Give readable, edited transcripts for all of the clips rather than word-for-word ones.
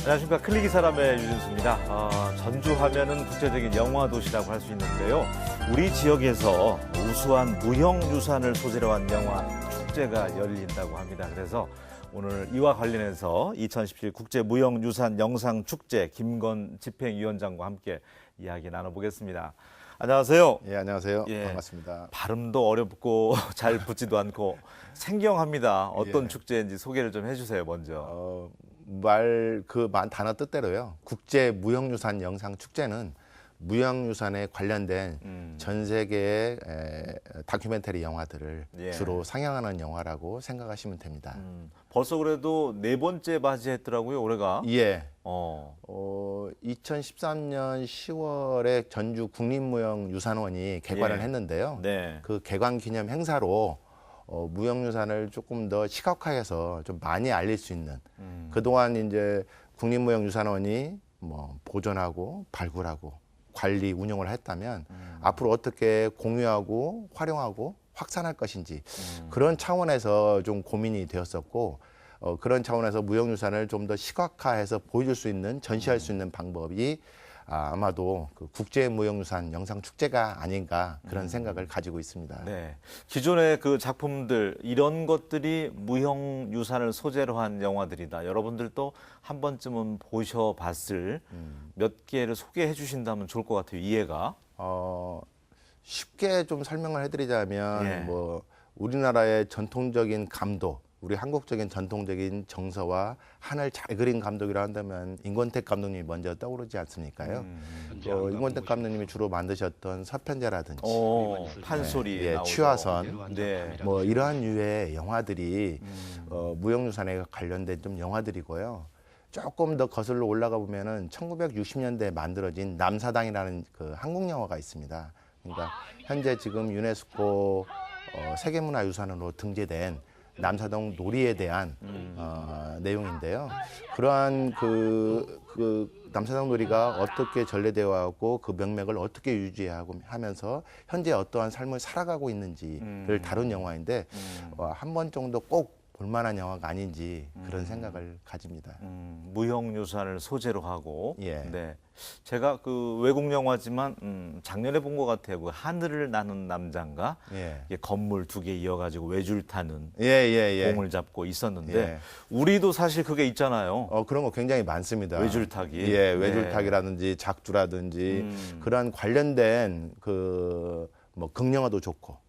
안녕하십니까. 클릭이 사람의 유진수입니다. 전주 하면은 국제적인 영화 도시라고 할 수 있는데요. 우리 지역에서 우수한 무형유산을 소재로 한 영화 축제가 열린다고 합니다. 그래서 오늘 이와 관련해서 2017 국제무형유산 영상축제 김건 집행위원장과 함께 이야기 나눠보겠습니다. 안녕하세요. 예, 안녕하세요. 예, 반갑습니다. 발음도 어렵고 잘 붙지도 않고 생경합니다. 어떤 예. 축제인지 소개를 좀 해주세요, 먼저. 단어 뜻대로요. 국제 무형유산 영상 축제는 무형유산에 관련된 전 세계의 다큐멘터리 영화들을 예. 주로 상영하는 영화라고 생각하시면 됩니다. 벌써 그래도 네 번째 맞이했더라고요, 올해가. 예. 2013년 10월에 전주 국립무형유산원이 개관을 예. 했는데요. 네. 그 개관 기념 행사로 무형유산을 조금 더 시각화해서 좀 많이 알릴 수 있는 그동안 이제 국립무형유산원이 뭐 보존하고 발굴하고 관리 운영을 했다면 앞으로 어떻게 공유하고 활용하고 확산할 것인지 그런 차원에서 좀 고민이 되었었고 그런 차원에서 무형유산을 좀 더 시각화해서 보여줄 수 있는 전시할 수 있는 방법이 아마도 그 국제무형유산 영상축제가 아닌가 그런 생각을 가지고 있습니다. 네. 기존의 그 작품들, 이런 것들이 무형유산을 소재로 한 영화들이다. 여러분들도 한 번쯤은 보셔봤을 몇 개를 소개해 주신다면 좋을 것 같아요, 이해가. 쉽게 좀 설명을 해드리자면 예. 뭐 우리나라의 전통적인 감독, 우리 한국적인 전통적인 정서와 하늘 잘 그린 감독이라 한다면 임권택 감독님이 먼저 떠오르지 않습니까요? 임권택 감독님이 주로 만드셨던 서편제라든지 판소리 예, 나오죠. 취화선 네. 뭐 이러한 유의 영화들이 무형유산에 관련된 좀 영화들이고요. 조금 더 거슬러 올라가 보면은 1960년대에 만들어진 남사당이라는 그 한국 영화가 있습니다. 그러니까 현재 지금 유네스코 세계문화유산으로 등재된 남사동 놀이에 대한 내용인데요. 그러한 그 남사동 놀이가 어떻게 전래되어 왔고 그 명맥을 어떻게 유지하고 하면서 현재 어떠한 삶을 살아가고 있는지를 다룬 영화인데 한 번 정도 꼭 볼만한 영화가 아닌지 그런 생각을 가집니다. 무형유산을 소재로 하고. 예. 네. 제가 그 외국 영화지만 작년에 본 것 같아요. 그 하늘을 나는 남자인가? 예. 이게 건물 2개 이어가지고 외줄 타는 예. 공을 잡고 있었는데 예. 우리도 사실 그게 있잖아요. 그런 거 굉장히 많습니다. 외줄타기. 예, 외줄타기라든지 작두라든지 그러한 관련된 그 뭐 극영화도 좋고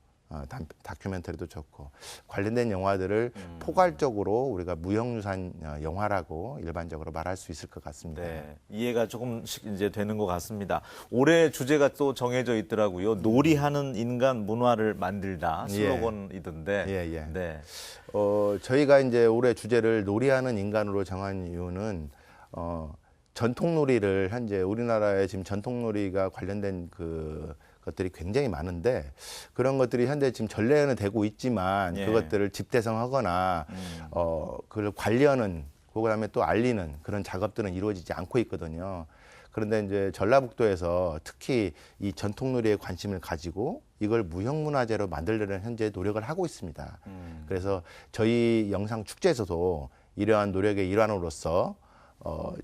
다큐멘터리도 좋고 관련된 영화들을 포괄적으로 우리가 무형유산 영화라고 일반적으로 말할 수 있을 것 같습니다. 네, 이해가 조금씩 이제 되는 것 같습니다. 올해 주제가 또 정해져 있더라고요. 놀이하는 인간 문화를 만들다 슬로건이던데. 예. 네. 저희가 이제 올해 주제를 놀이하는 인간으로 정한 이유는 전통놀이를 현재 우리나라에 지금 전통놀이가 관련된 것들이 굉장히 많은데 그런 것들이 현재 지금 전래는 되고 있지만 예. 그것들을 집대성하거나 그걸 관리하는 그다음에 또 알리는 그런 작업들은 이루어지지 않고 있거든요. 그런데 이제 전라북도에서 특히 이 전통놀이에 관심을 가지고 이걸 무형문화재로 만들려는 현재 노력을 하고 있습니다. 그래서 저희 영상 축제에서도 이러한 노력의 일환으로서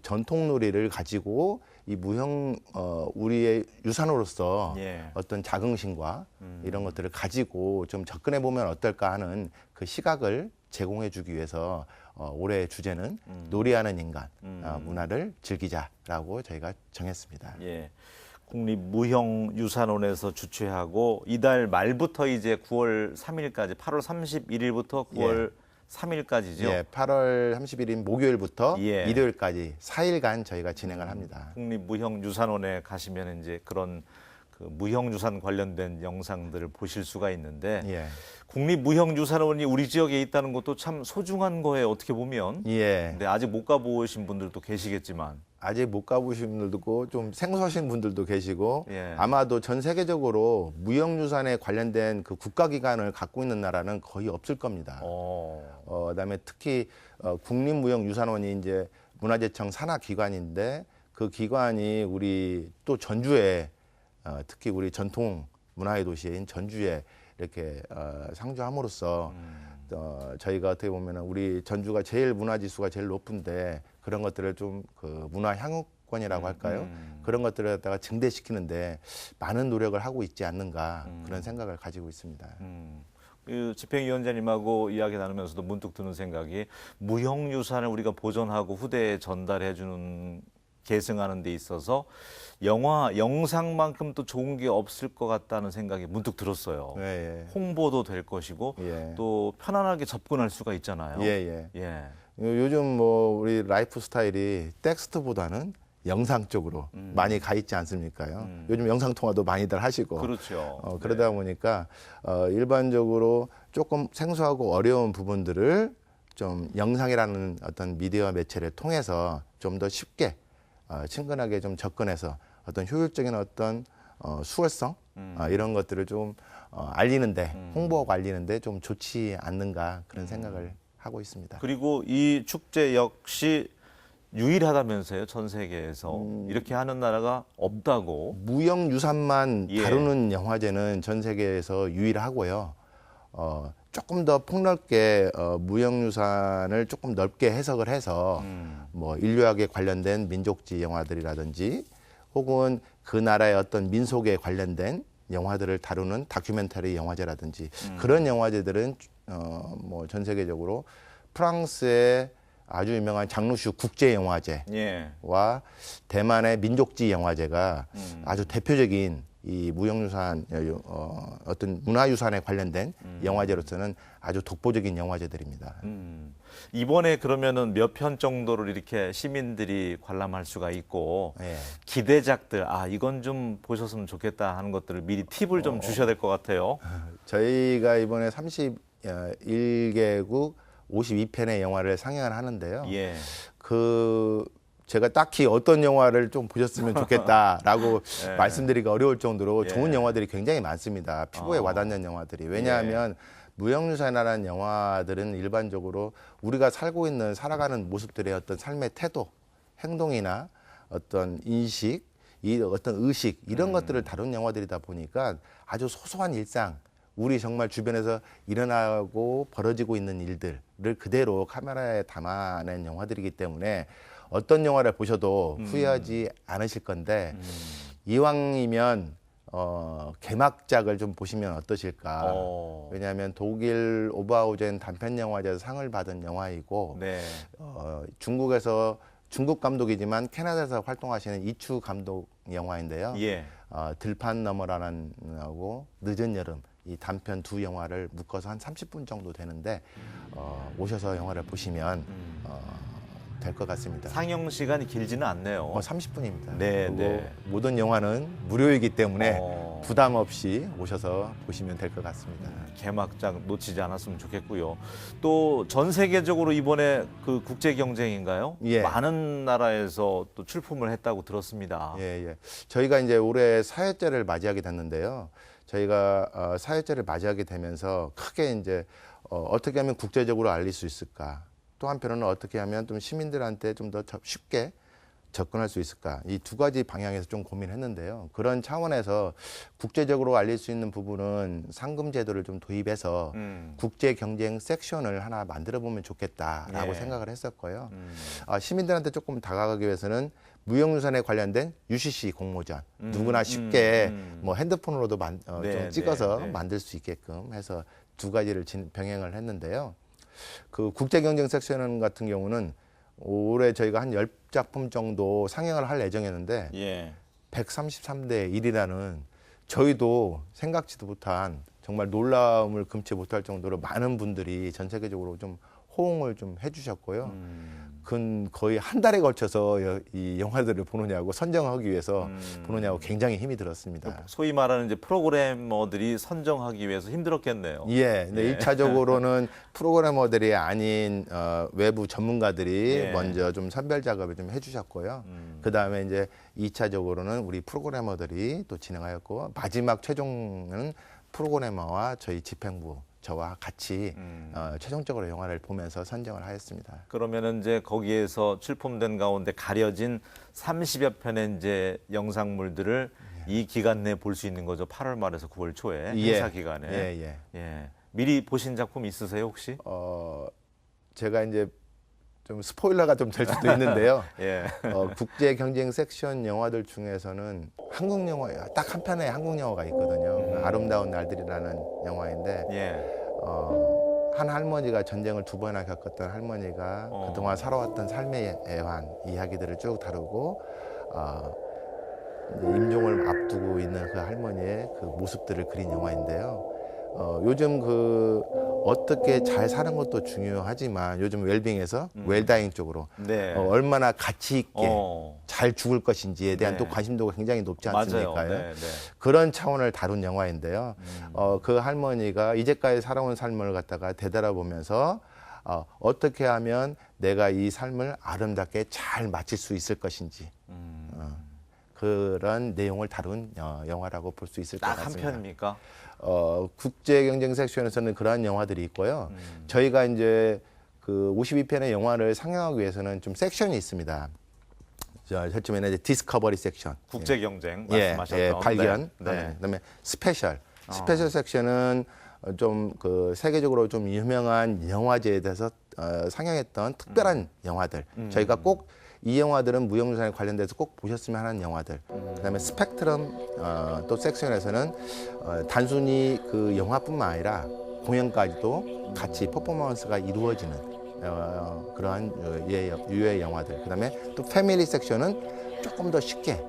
전통놀이를 가지고 이 우리의 유산으로서 예. 어떤 자긍심과 이런 것들을 가지고 좀 접근해 보면 어떨까 하는 그 시각을 제공해 주기 위해서 올해의 주제는 놀이하는 인간 문화를 즐기자라고 저희가 정했습니다. 예. 국립무형유산원에서 주최하고 이달 말부터 이제 9월 3일까지 8월 31일부터 9월 3일까지죠. 예, 8월 30일인 목요일부터 예. 일요일까지 4일간 저희가 진행을 합니다. 국립무형유산원에 가시면 이제 그런 그 무형유산 관련된 영상들을 보실 수가 있는데 예. 국립무형유산원이 우리 지역에 있다는 것도 참 소중한 거예요. 어떻게 보면. 예. 근데 아직 못 가보신 분들도 계시겠지만. 아직 못 가보신 분들도 있고 좀 생소하신 분들도 계시고 예. 아마도 전 세계적으로 무형유산에 관련된 그 국가기관을 갖고 있는 나라는 거의 없을 겁니다. 그다음에 특히 국립무형유산원이 이제 문화재청 산하 기관인데 그 기관이 우리 또 전주에 특히 우리 전통 문화의 도시인 전주에 이렇게 상주함으로써 저희가 어떻게 보면은 우리 전주가 제일 문화 지수가 제일 높은데 그런 것들을 좀 그 문화 향유권이라고 할까요? 그런 것들을 갖다가 증대시키는데 많은 노력을 하고 있지 않는가 그런 생각을 가지고 있습니다. 그 집행위원장님하고 이야기 나누면서도 문득 드는 생각이 무형유산을 우리가 보존하고 후대에 전달해주는 계승하는 데 있어서 영상만큼 또 좋은 게 없을 것 같다는 생각이 문득 들었어요. 예, 홍보도 될 것이고 예. 또 편안하게 접근할 수가 있잖아요. 예. 예. 요즘 뭐 우리 라이프 스타일이 텍스트보다는 영상 쪽으로 많이 가 있지 않습니까요? 요즘 영상 통화도 많이들 하시고 그렇죠. 그러다 보니까 일반적으로 조금 생소하고 어려운 부분들을 좀 영상이라는 어떤 미디어 매체를 통해서 좀 더 쉽게 친근하게 좀 접근해서 어떤 효율적인 어떤 수월성 이런 것들을 좀 알리는데 홍보하고 알리는데 좀 좋지 않는가 그런 생각을 하고 있습니다. 그리고 이 축제 역시 유일하다면서요, 전 세계에서. 이렇게 하는 나라가 없다고. 무형유산만 예. 다루는 영화제는 전 세계에서 유일하고요. 조금 더 폭넓게 무형유산을 조금 넓게 해석을 해서 뭐 인류학에 관련된 민족지 영화들이라든지 혹은 그 나라의 어떤 민속에 관련된 영화들을 다루는 다큐멘터리 영화제라든지 그런 영화제들은 뭐 전 세계적으로 프랑스의 아주 유명한 장루슈 국제영화제와 예. 대만의 민족지 영화제가 아주 대표적인 이 무형유산 어떤 문화유산에 관련된 영화제로서는 아주 독보적인 영화제들입니다. 이번에 그러면은 몇 편 정도를 이렇게 시민들이 관람할 수가 있고 예. 기대작들 이건 좀 보셨으면 좋겠다 하는 것들을 미리 팁을 좀 주셔야 될 것 같아요. 저희가 이번에 31개국 52편의 영화를 상영을 하는데요. 예. 제가 딱히 어떤 영화를 좀 보셨으면 좋겠다라고 예. 말씀드리기가 어려울 정도로 예. 좋은 영화들이 굉장히 많습니다. 피부에 와닿는 영화들이. 왜냐하면 무형유산이라는 영화들은 일반적으로 우리가 살고 있는 살아가는 모습들의 어떤 삶의 태도, 행동이나 어떤 인식, 어떤 의식 이런 것들을 다룬 영화들이다 보니까 아주 소소한 일상, 우리 정말 주변에서 일어나고 벌어지고 있는 일들을 그대로 카메라에 담아낸 영화들이기 때문에 어떤 영화를 보셔도 후회하지 않으실 건데 이왕이면 개막작을 좀 보시면 어떠실까. 왜냐하면 독일 오버하우젠 단편영화제에서 상을 받은 영화이고 네. 중국에서 중국 감독이지만 캐나다에서 활동하시는 이추 감독 영화인데요. 예. 들판 너머라는 하고 늦은 여름 이 단편 두 영화를 묶어서 한 30분 정도 되는데 오셔서 영화를 보시면 될 것 같습니다. 상영 시간이 길지는 않네요. 30분입니다. 네, 그리고 네. 모든 영화는 무료이기 때문에 어. 부담 없이 오셔서 보시면 될 것 같습니다. 개막작 놓치지 않았으면 좋겠고요. 또 전 세계적으로 이번에 그 국제 경쟁인가요? 예. 많은 나라에서 또 출품을 했다고 들었습니다. 예. 저희가 이제 올해 4회째를 맞이하게 됐는데요. 저희가 4회째를 맞이하게 되면서 크게 이제 어떻게 하면 국제적으로 알릴 수 있을까? 또 한편으로는 어떻게 하면 좀 시민들한테 좀 더 쉽게 접근할 수 있을까? 이 두 가지 방향에서 좀 고민했는데요. 그런 차원에서 국제적으로 알릴 수 있는 부분은 상금 제도를 좀 도입해서 국제 경쟁 섹션을 하나 만들어 보면 좋겠다라고 예. 생각을 했었고요. 시민들한테 조금 다가가기 위해서는 무형유산에 관련된 UCC 공모전 누구나 쉽게 뭐 핸드폰으로도 네, 좀 찍어서 네. 만들 수 있게끔 해서 두 가지를 병행을 했는데요. 그 국제 경쟁 섹션 같은 경우는 올해 저희가 한 10작품 정도 상영을 할 예정이었는데 예. 133대 1이라는 저희도 생각지도 못한 정말 놀라움을 금치 못할 정도로 많은 분들이 전 세계적으로 좀 호응을 좀 해주셨고요. 그건 거의 한 달에 걸쳐서 이 영화들을 보느냐고 선정하기 위해서 보느냐고 굉장히 힘이 들었습니다. 소위 말하는 이제 프로그래머들이 선정하기 위해서 힘들었겠네요. 예, 네, 예. 1차적으로는 프로그래머들이 아닌 외부 전문가들이 예. 먼저 좀 선별 작업을 좀 해주셨고요. 그 다음에 이제 2차적으로는 우리 프로그래머들이 또 진행하였고 마지막 최종은 프로그래머와 저희 집행부 저와 같이 최종적으로 영화를 보면서 선정을 하였습니다. 그러면은 이제 거기에서 출품된 가운데 가려진 30여 편의 이제 영상물들을 이 기간 내에 볼 수 있는 거죠. 8월 말에서 9월 초에 행사 기간에. 예. 예. 미리 보신 작품 있으세요 혹시? 제가 이제 좀 스포일러가 좀 될 수도 있는데요. 예. 국제 경쟁 섹션 영화들 중에서는 한국 영화 딱 한 편의 한국 영화가 있거든요. 아름다운 날들이라는 영화인데 예. 한 할머니가 전쟁을 2번이나 겪었던 할머니가 그동안 살아왔던 삶의 애환 이야기들을 쭉 다루고 이제 임종을 앞두고 있는 그 할머니의 그 모습들을 그린 영화인데요. 요즘 어떻게 잘 사는 것도 중요하지만 요즘 웰빙에서 웰다잉 쪽으로 네. 얼마나 가치 있게 어. 잘 죽을 것인지에 대한 네. 또 관심도가 굉장히 높지 맞아요. 않습니까요? 네, 네. 그런 차원을 다룬 영화인데요. 그 할머니가 이제까지 살아온 삶을 갖다가 되돌아보면서 어떻게 하면 내가 이 삶을 아름답게 잘 마칠 수 있을 것인지 그런 내용을 다룬 영화라고 볼 수 있을 것 딱 한 같습니다. 편입니까? 국제 경쟁 섹션에서는 그러한 영화들이 있고요. 저희가 이제 그 52편의 영화를 상영하기 위해서는 좀 섹션이 있습니다. 저쯤에는 이제 디스커버리 섹션, 국제 경쟁 예, 말씀하셨던 예, 발견, 네. 그다음에 스페셜 섹션은 좀 그 세계적으로 좀 유명한 영화제에 대해서 상영했던 특별한 영화들. 저희가 꼭 이 영화들은 무형유산에 관련돼서 꼭 보셨으면 하는 영화들. 그다음에 스펙트럼 또 섹션에서는 단순히 그 영화뿐만 아니라 공연까지도 같이 퍼포먼스가 이루어지는 그러한 유의 영화들. 그다음에 또 패밀리 섹션은 조금 더 쉽게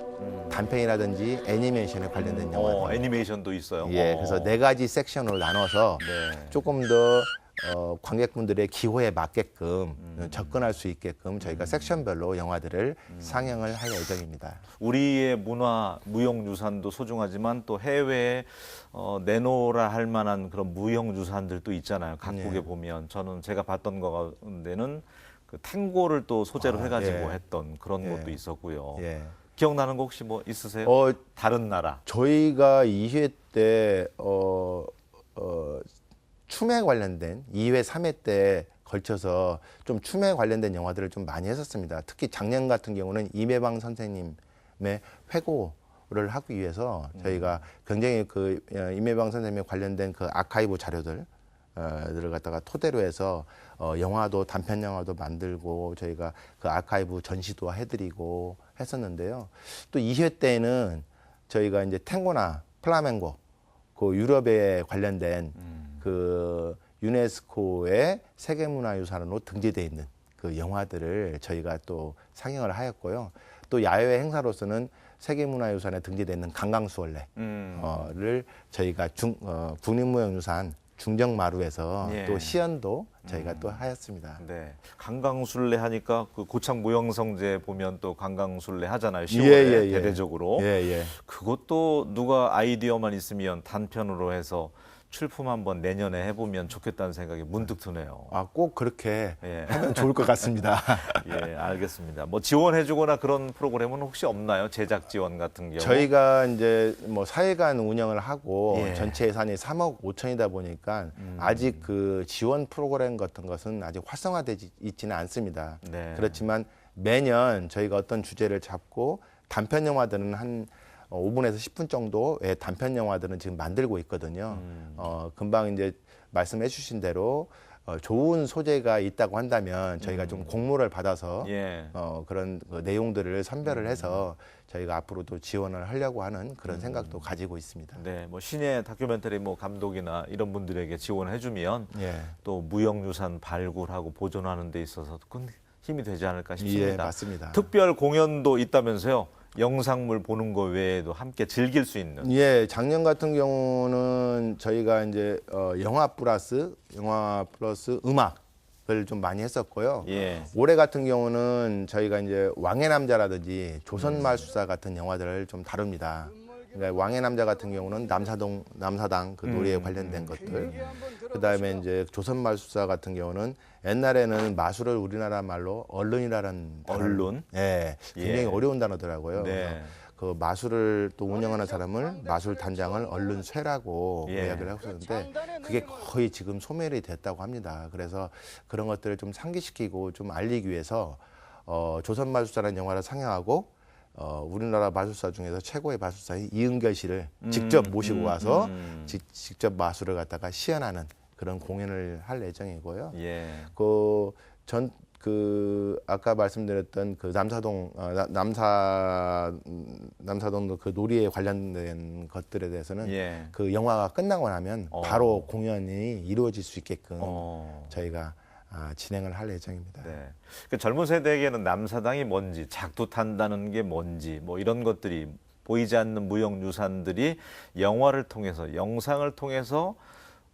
단편이라든지 애니메이션에 관련된 영화들. 애니메이션도 있어요. 예, 그래서 4가지 섹션으로 나눠서 네. 조금 더 관객분들의 기호에 맞게끔 접근할 수 있게끔 저희가 섹션별로 영화들을 상영을 할 예정입니다. 우리의 문화, 무형유산도 소중하지만 또 해외에 내놓으라 할 만한 그런 무형유산들도 있잖아요. 각국에 보면 저는 제가 봤던 거 가운데는 그 탱고를 또 소재로 해가지고 예. 했던 그런 예. 것도 있었고요. 예. 기억나는 거 혹시 뭐 있으세요? 다른 나라. 저희가 2회 때 춤에 관련된 2회, 3회 때 걸쳐서 좀 춤에 관련된 영화들을 좀 많이 했었습니다. 특히 작년 같은 경우는 임혜방 선생님의 회고를 하기 위해서 저희가 굉장히 그 임혜방 선생님에 관련된 그 아카이브 자료들 을 갖다가 토대로 해서 영화도 단편 영화도 만들고 저희가 그 아카이브 전시도 해드리고 했었는데요. 또 2회 때는 저희가 이제 탱고나 플라멩고 그 유럽에 관련된 그 유네스코의 세계문화유산으로 등재되어 있는 그 영화들을 저희가 또 상영을 하였고요. 또 야외 행사로서는 세계문화유산에 등재되어 있는 강강수월래를 저희가 국립무형유산 중정마루에서 예. 또 시연도 저희가 또 하였습니다. 네. 강강술래 하니까 그 고창 무형성제 보면 또 강강술래 하잖아요. 10월에 예. 대대적으로. 예. 그것도 누가 아이디어만 있으면 단편으로 해서 출품 한번 내년에 해보면 좋겠다는 생각이 문득 드네요. 꼭 그렇게 예. 하면 좋을 것 같습니다. 예, 알겠습니다. 뭐 지원해주거나 그런 프로그램은 혹시 없나요? 제작 지원 같은 경우? 저희가 이제 뭐 4일간 운영을 하고 예. 전체 예산이 3억 5천이다 보니까 아직 그 지원 프로그램 같은 것은 아직 활성화되지 있지는 않습니다. 네. 그렇지만 매년 저희가 어떤 주제를 잡고 단편 영화들은 한 5분에서 10분 정도의 단편 영화들은 지금 만들고 있거든요. 금방 이제 말씀해 주신 대로 좋은 소재가 있다고 한다면 저희가 좀 공모를 받아서 예. 그런 그 내용들을 선별을 해서 저희가 앞으로도 지원을 하려고 하는 그런 생각도 가지고 있습니다. 네, 뭐 신예 다큐멘터리 뭐 감독이나 이런 분들에게 지원해주면 예. 또 무형유산 발굴하고 보존하는 데 있어서 큰 힘이 되지 않을까 싶습니다. 예, 맞습니다. 특별 공연도 있다면서요? 영상물 보는 거 외에도 함께 즐길 수 있는. 예, 작년 같은 경우는 저희가 이제 영화 플러스 음악을 좀 많이 했었고요. 예. 올해 같은 경우는 저희가 이제 왕의 남자라든지 조선말수사 같은 영화들을 좀 다룹니다. 그러니까 왕의 남자 같은 경우는 남사당 그 노래에 관련된 것들. 그다음에 이제 조선말수사 같은 경우는 옛날에는 마술을 우리나라 말로 언론이라는 언론? 예, 굉장히 예. 어려운 단어더라고요. 네. 그래서 그 마술을 또 운영하는 사람을 마술 단장을 언론쇠라고 예. 이야기를 하고 있었는데 그게 거의 지금 소멸이 됐다고 합니다. 그래서 그런 것들을 좀 상기시키고 좀 알리기 위해서 조선마술사라는 영화를 상영하고 우리나라 마술사 중에서 최고의 마술사인 이은결 씨를 직접 모시고 와서 직접 마술을 갖다가 시연하는 그런 공연을 할 예정이고요. 예. 아까 말씀드렸던 그 남사동 그 놀이에 관련된 것들에 대해서는 예. 그 영화가 끝나고 나면 바로 공연이 이루어질 수 있게끔 저희가 진행을 할 예정입니다. 네. 그 젊은 세대에게는 남사당이 뭔지, 작두 탄다는 게 뭔지, 뭐 이런 것들이 보이지 않는 무형유산들이 영화를 통해서, 영상을 통해서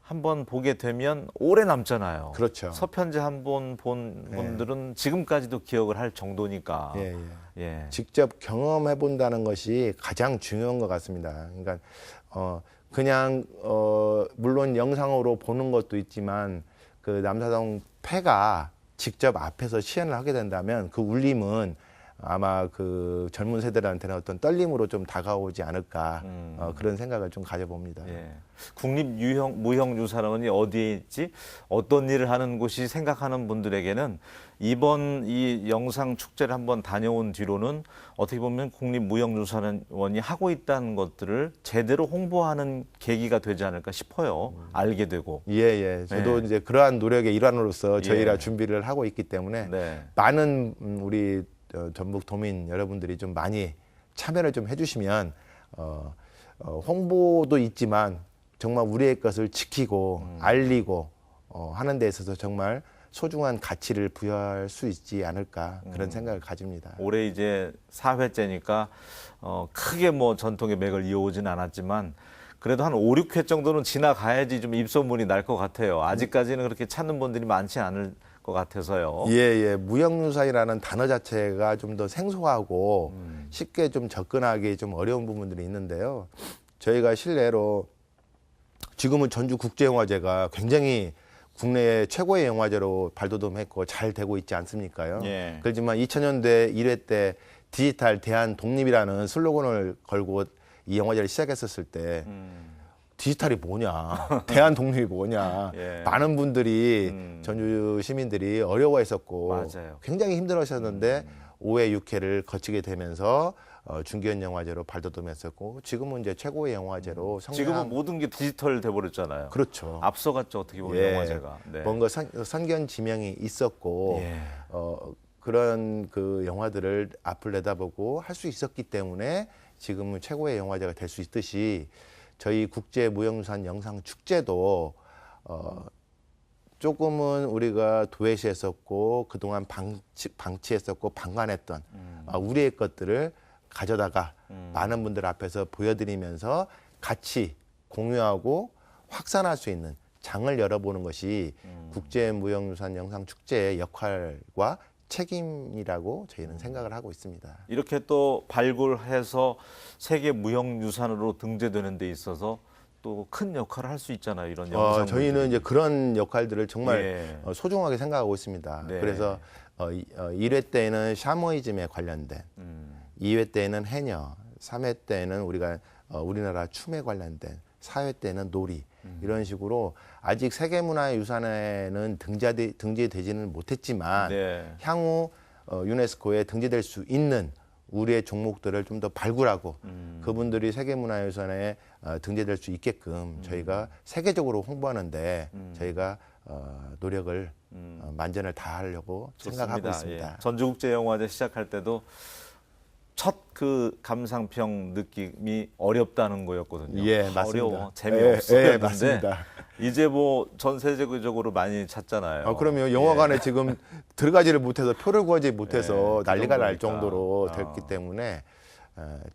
한번 보게 되면 오래 남잖아요. 그렇죠. 서편제 한 번 본 분들은 지금까지도 기억을 할 정도니까. 예, 예. 예. 직접 경험해 본다는 것이 가장 중요한 것 같습니다. 그러니까 그냥 물론 영상으로 보는 것도 있지만 그 남사동 폐가 직접 앞에서 시연을 하게 된다면 그 울림은 아마 그 젊은 세대들한테는 어떤 떨림으로 좀 다가오지 않을까 그런 생각을 좀 가져봅니다. 예. 국립무형유산원이 어디에 있지? 어떤 일을 하는 곳이 생각하는 분들에게는 이번 이 영상 축제를 한번 다녀온 뒤로는 어떻게 보면 국립무형유산원이 하고 있다는 것들을 제대로 홍보하는 계기가 되지 않을까 싶어요. 알게 되고. 예. 저도 이제 그러한 노력의 일환으로서 저희가 준비를 하고 있기 때문에 네. 많은 우리 전북 도민 여러분들이 좀 많이 참여를 좀 해주시면 홍보도 있지만 정말 우리의 것을 지키고 알리고 하는 데 있어서 정말 소중한 가치를 부여할 수 있지 않을까 그런 생각을 가집니다. 올해 이제 4회째니까 크게 뭐 전통의 맥을 이어오진 않았지만 그래도 한 5, 6회 정도는 지나가야지 좀 입소문이 날 것 같아요. 아직까지는 그렇게 찾는 분들이 많지 않을 것 같아서요. 예. 무형유산이라는 단어 자체가 좀 더 생소하고 쉽게 좀 접근하기 좀 어려운 부분들이 있는데요. 저희가 실례로 지금은 전주국제영화제가 굉장히 국내 최고의 영화제로 발돋움했고 잘 되고 있지 않습니까요? 예. 그렇지만 2000년대 1회 때 디지털 대한 독립이라는 슬로건을 걸고 이 영화제를 시작했었을 때 디지털이 뭐냐, 대한 독립이 뭐냐, 예. 많은 분들이 전주 시민들이 어려워했었고 맞아요. 굉장히 힘들어하셨는데 5회, 6회를 거치게 되면서 중견 영화제로 발돋움했었고 지금은 이제 최고의 영화제로 지금은 모든 게 디지털 돼버렸잖아요. 그렇죠. 앞서갔죠, 어떻게 보면 예. 영화제가. 네. 뭔가 선견 지명이 있었고 예. 그런 그 영화들을 앞을 내다보고 할 수 있었기 때문에 지금은 최고의 영화제가 될 수 있듯이 저희 국제무형유산 영상축제도 조금은 우리가 도외시했었고 그동안 방치했었고 방관했던 우리의 것들을 가져다가 많은 분들 앞에서 보여드리면서 같이 공유하고 확산할 수 있는 장을 열어보는 것이 국제무형유산 영상축제의 역할과 책임이라고 저희는 생각을 하고 있습니다. 이렇게 또 발굴해서 세계 무형유산으로 등재되는 데 있어서 또 큰 역할을 할 수 있잖아요. 이런 영상. 저희는 이제 그런 역할들을 정말 예. 소중하게 생각하고 있습니다. 네. 그래서 1회 때는 샤머이즘에 관련된, 2회 때는 해녀, 3회 때는 우리가 우리나라 춤에 관련된, 4회 때는 놀이 이런 식으로 아직 세계문화유산에는 등재되지는 못했지만 네. 향후 유네스코에 등재될 수 있는 우리의 종목들을 좀 더 발굴하고 그분들이 세계문화유산에 등재될 수 있게끔 저희가 세계적으로 홍보하는데 저희가 노력을 만전을 다하려고 생각하고 있습니다. 예. 전주국제영화제 시작할 때도 첫 그 감상평 느낌이 어렵다는 거였거든요. 예, 맞습니다. 어려워, 재미없어. 예, 맞습니다. 이제 뭐 전 세계적으로 많이 찾잖아요. 그러면 영화관에 지금 들어가지를 못해서 표를 구하지 못해서 그 난리가 날 정도니까. 정도로 됐기 때문에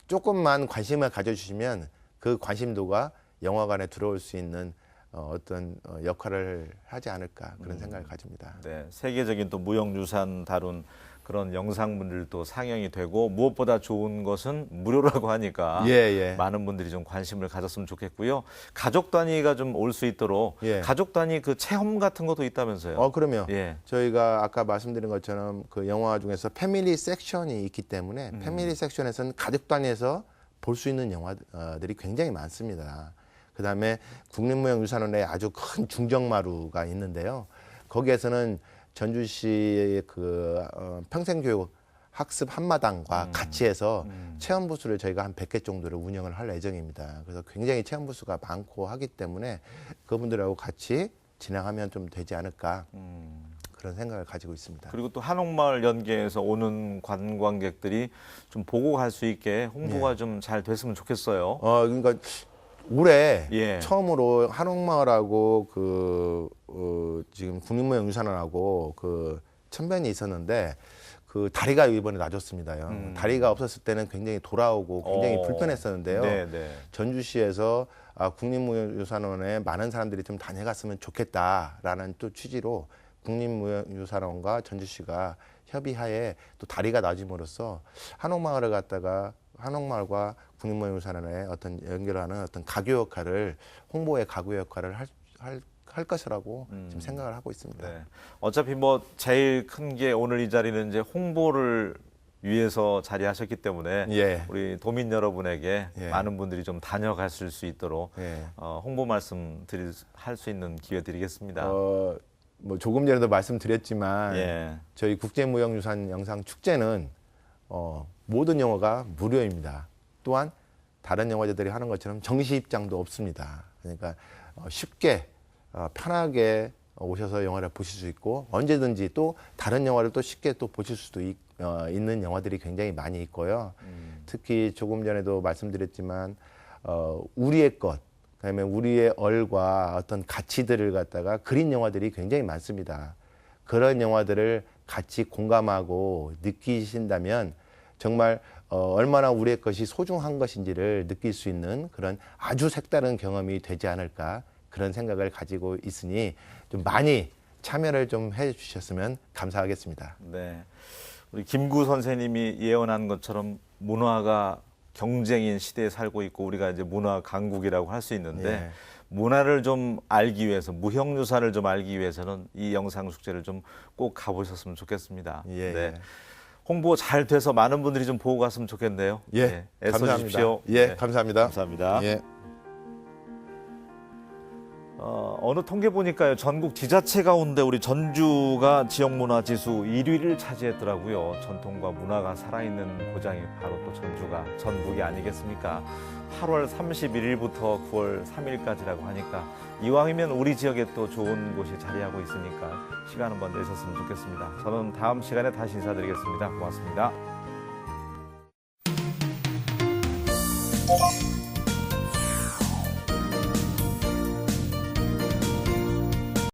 조금만 관심을 가져주시면 그 관심도가 영화관에 들어올 수 있는 어떤 역할을 하지 않을까 그런 생각을 가집니다. 네, 세계적인 또 무형유산 다룬 그런 영상물들도 상영이 되고 무엇보다 좋은 것은 무료라고 하니까 예. 많은 분들이 좀 관심을 가졌으면 좋겠고요. 가족 단위가 좀 올 수 있도록 예. 가족 단위 그 체험 같은 것도 있다면서요. 그러면 예. 저희가 아까 말씀드린 것처럼 그 영화 중에서 패밀리 섹션이 있기 때문에 패밀리 섹션에서는 가족 단위에서 볼 수 있는 영화들이 굉장히 많습니다. 그다음에 국립무형유산원에 아주 큰 중정마루가 있는데요. 거기에서는 전주시의 그 평생교육 학습 한마당과 같이 해서 체험 부스를 저희가 한 100개 정도를 운영을 할 예정입니다. 그래서 굉장히 체험 부스가 많고 하기 때문에 그분들하고 같이 진행하면 좀 되지 않을까 그런 생각을 가지고 있습니다. 그리고 또 한옥마을 연계에서 오는 관광객들이 좀 보고 갈 수 있게 홍보가 좀 잘 됐으면 좋겠어요. 그러니까 올해 예. 처음으로 한옥마을하고 지금 국립무형유산원하고 천변이 있었는데 그 다리가 이번에 놔줬습니다요. 다리가 없었을 때는 굉장히 돌아오고 굉장히 불편했었는데요. 네. 전주시에서 국립무형유산원에 많은 사람들이 좀 다녀갔으면 좋겠다라는 또 취지로 국립무형유산원과 전주시가 협의하에 또 다리가 놔짐으로써 한옥마을을 갖다가 한옥마을과 국립무형유산원의 어떤 연결하는 어떤 가교 역할을 홍보의 가교 역할을 할 것이라고 지금 생각을 하고 있습니다. 네. 어차피 뭐 제일 큰 게 오늘 이 자리는 이제 홍보를 위해서 자리하셨기 때문에 예. 우리 도민 여러분에게 예. 많은 분들이 좀 다녀가실 수 있도록 예. 홍보 말씀 할 수 있는 기회 드리겠습니다. 뭐 조금 전에도 말씀드렸지만 예. 저희 국제무형유산 영상 축제는 모든 영화가 무료입니다. 또한 다른 영화제들이 하는 것처럼 정시 입장도 없습니다. 그러니까 쉽게 편하게 오셔서 영화를 보실 수 있고 언제든지 또 다른 영화를 또 쉽게 또 보실 수도 있는 영화들이 굉장히 많이 있고요. 특히 조금 전에도 말씀드렸지만 우리의 것, 그다음에 우리의 얼과 어떤 가치들을 갖다가 그린 영화들이 굉장히 많습니다. 그런 영화들을 같이 공감하고 느끼신다면 정말 얼마나 우리의 것이 소중한 것인지를 느낄 수 있는 그런 아주 색다른 경험이 되지 않을까 그런 생각을 가지고 있으니 좀 많이 참여를 좀 해주셨으면 감사하겠습니다. 네. 우리 김구 선생님이 예언한 것처럼 문화가 경쟁인 시대에 살고 있고 우리가 이제 문화 강국이라고 할 수 있는데 예. 문화를 좀 알기 위해서 무형유산을 좀 알기 위해서는 이 영상 축제를 좀 꼭 가보셨으면 좋겠습니다. 예. 네. 홍보 잘 돼서 많은 분들이 좀 보고 갔으면 좋겠네요. 예. 네. 애써 감사합니다. 주십시오. 예, 네. 감사합니다. 감사합니다. 예. 어느 통계 보니까요, 전국 지자체 가운데 우리 전주가 지역문화지수 1위를 차지했더라고요. 전통과 문화가 살아있는 고장이 바로 또 전주가 전북이 아니겠습니까? 8월 31일부터 9월 3일까지라고 하니까 이왕이면 우리 지역에 또 좋은 곳이 자리하고 있으니까 시간 한번 내셨으면 좋겠습니다. 저는 다음 시간에 다시 인사드리겠습니다. 고맙습니다.